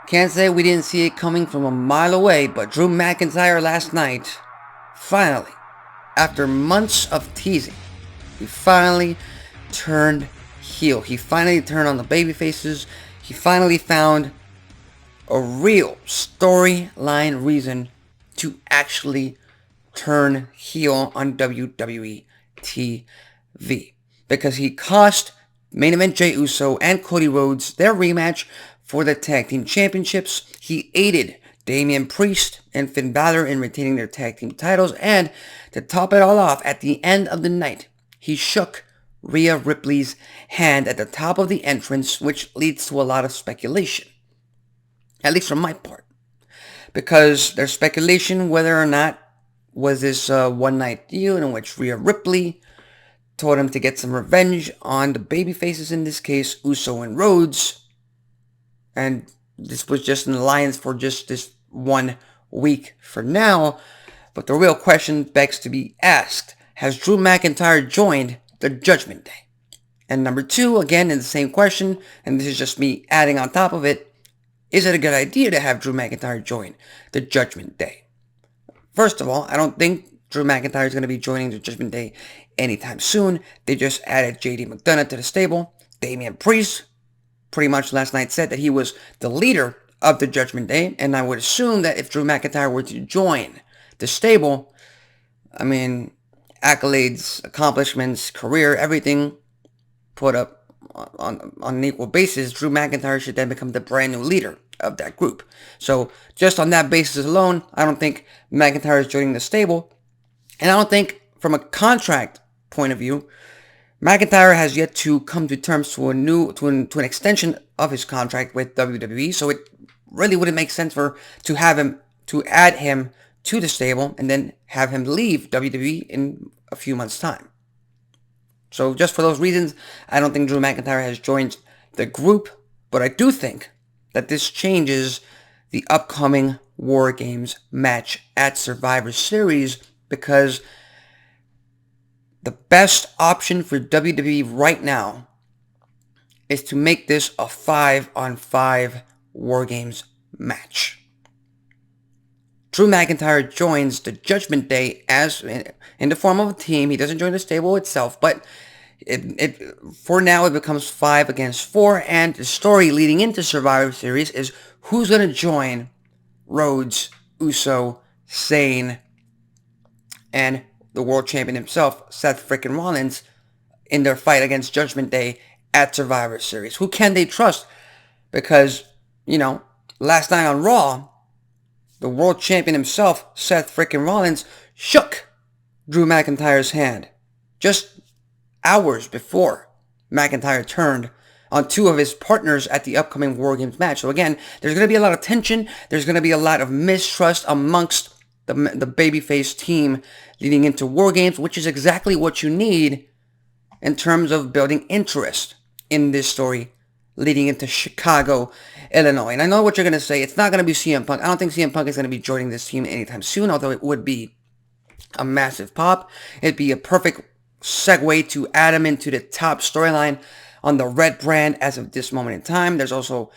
Can't say we didn't see it coming from a mile away, but Drew McIntyre last night, finally, after months of teasing, he finally turned heel. He finally turned on the baby faces. He finally found a real storyline reason to actually turn heel on WWE TV. Because he cost main event Jey Uso and Cody Rhodes their rematch for the tag team championships. He aided Damian Priest and Finn Balor in retaining their tag team titles. And to top it all off, at the end of the night, he shook Rhea Ripley's hand at the top of the entrance, which leads to a lot of speculation. At least from my part. Because there's speculation whether or not was this a one-night deal in which Rhea Ripley told him to get some revenge on the babyfaces, in this case, Uso and Rhodes. And this was just an alliance for just this 1 week for now. But the real question begs to be asked. Has Drew McIntyre joined the Judgment Day? And number 2, again, in the same question, and this is just me adding on top of it, is it a good idea to have Drew McIntyre join the Judgment Day? First of all, I don't think Drew McIntyre is going to be joining the Judgment Day anytime soon. They just added JD McDonough to the stable. Damian Priest pretty much last night said that he was the leader of the Judgment Day, and I would assume that if Drew McIntyre were to join the stable, I mean, accolades, accomplishments, career, everything put up on an equal basis, Drew McIntyre should then become the brand new leader of that group. So just on that basis alone, I don't think McIntyre is joining the stable. And I don't think, from a contract point of view, McIntyre has yet to come to terms to an extension of his contract with WWE. So it really wouldn't make sense to add him to the stable and then have him leave WWE in a few months' time. So just for those reasons, I don't think Drew McIntyre has joined the group, but I do think that this changes the upcoming War Games match at Survivor Series, because the best option for WWE right now is to make this a 5-on-5 War Games match. Drew McIntyre joins the Judgment Day as in the form of a team. He doesn't join the stable itself, but for now it becomes 5 against 4, and the story leading into Survivor Series is who's going to join Rhodes, Uso, Zayn, and the world champion himself, Seth frickin' Rollins, in their fight against Judgment Day at Survivor Series. Who can they trust? Because, last night on Raw, the world champion himself, Seth frickin' Rollins, shook Drew McIntyre's hand just hours before McIntyre turned on 2 of his partners at the upcoming War Games match. So again, there's going to be a lot of tension. There's going to be a lot of mistrust amongst the babyface team leading into War Games, which is exactly what you need in terms of building interest in this story leading into Chicago, Illinois. And I know what you're going to say. It's not going to be CM Punk. I don't think CM Punk is going to be joining this team anytime soon, although it would be a massive pop. It'd be a perfect segue to add him into the top storyline on the Red brand as of this moment in time. There's also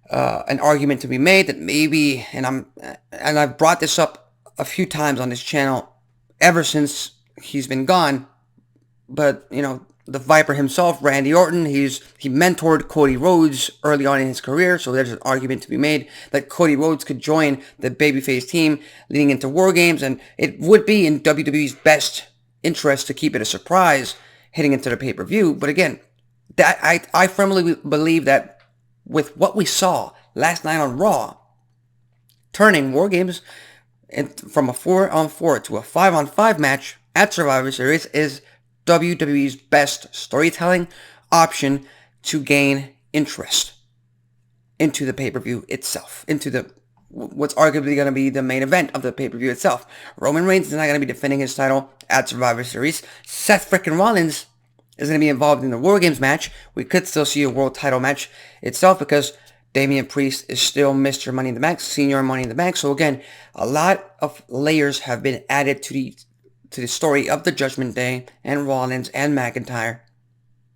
an argument to be made that maybe, and I've brought this up a few times on this channel ever since he's been gone, but the Viper himself, Randy Orton, he mentored Cody Rhodes early on in his career, so there's an argument to be made that Cody Rhodes could join the babyface team leading into War Games, and it would be in WWE's best interest to keep it a surprise heading into the pay-per-view. But again, that I firmly believe that with what we saw last night on Raw, turning War Games from a 4-on-4 to a 5-on-5 match at Survivor Series is WWE's best storytelling option to gain interest into the pay-per-view itself, into what's arguably going to be the main event of the pay-per-view itself. Roman Reigns is not going to be defending his title at Survivor Series. Seth frickin' Rollins is going to be involved in the War Games match. We could still see a world title match itself because Damian Priest is still Mr. Money in the Bank, Senior Money in the Bank. So again, a lot of layers have been added to the story of the Judgment Day and Rollins and McIntyre.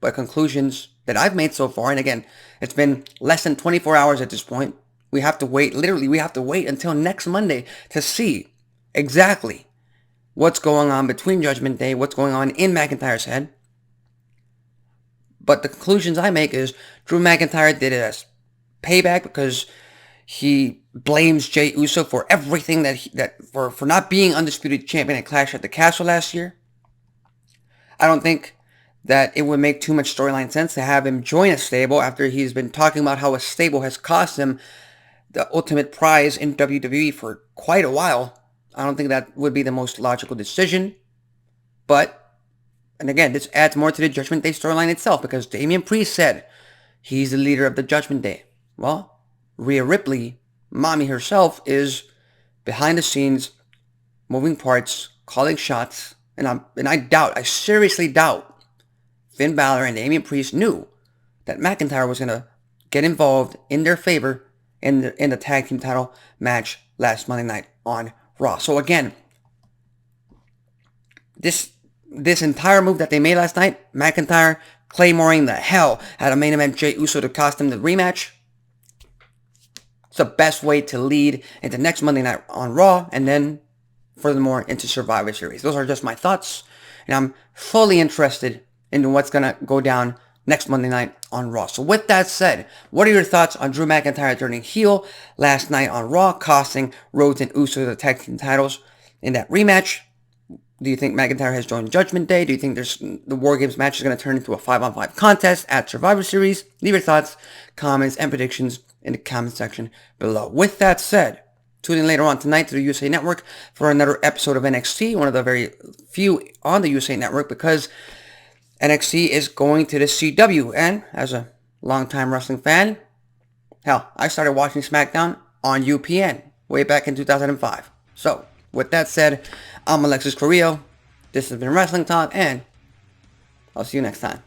But conclusions that I've made so far, and again, it's been less than 24 hours at this point. We have to wait, literally, we have to wait until next Monday to see exactly what's going on between Judgment Day, what's going on in McIntyre's head. But the conclusions I make is Drew McIntyre did it as payback because he blames Jey Uso for everything for not being undisputed champion at Clash at the Castle last year. I don't think that it would make too much storyline sense to have him join a stable after he's been talking about how a stable has cost him the ultimate prize in WWE for quite a while. I don't think that would be the most logical decision. But, and again, this adds more to the Judgment Day storyline itself because Damian Priest said he's the leader of the Judgment Day. Well, Rhea Ripley, mommy herself, is behind the scenes, moving parts, calling shots, and I seriously doubt Finn Balor and Damian Priest knew that McIntyre was going to get involved in their favor in the tag team title match last Monday night on Raw. So again, this entire move that they made last night, McIntyre claymoring the hell out of main event Jey Uso to cost him the rematch. It's the best way to lead into next Monday night on Raw and then furthermore into Survivor Series. Those are just my thoughts, and I'm fully interested in what's going to go down next Monday night on Raw. So with that said, what are your thoughts on Drew McIntyre turning heel last night on Raw, costing Rhodes and Uso the tag team titles in that rematch? Do you think McIntyre has joined Judgment Day? Do you think the War Games match is going to turn into a 5-on-5 contest at Survivor Series? Leave your thoughts, comments, and predictions in the comment section below. With that said, tune in later on tonight to the USA Network for another episode of NXT, one of the very few on the USA Network, because NXT is going to the CW, and as a longtime wrestling fan, hell, I started watching SmackDown on UPN way back in 2005. So, with that said, I'm Alexis Carrillo. This has been Wrestling Talk, and I'll see you next time.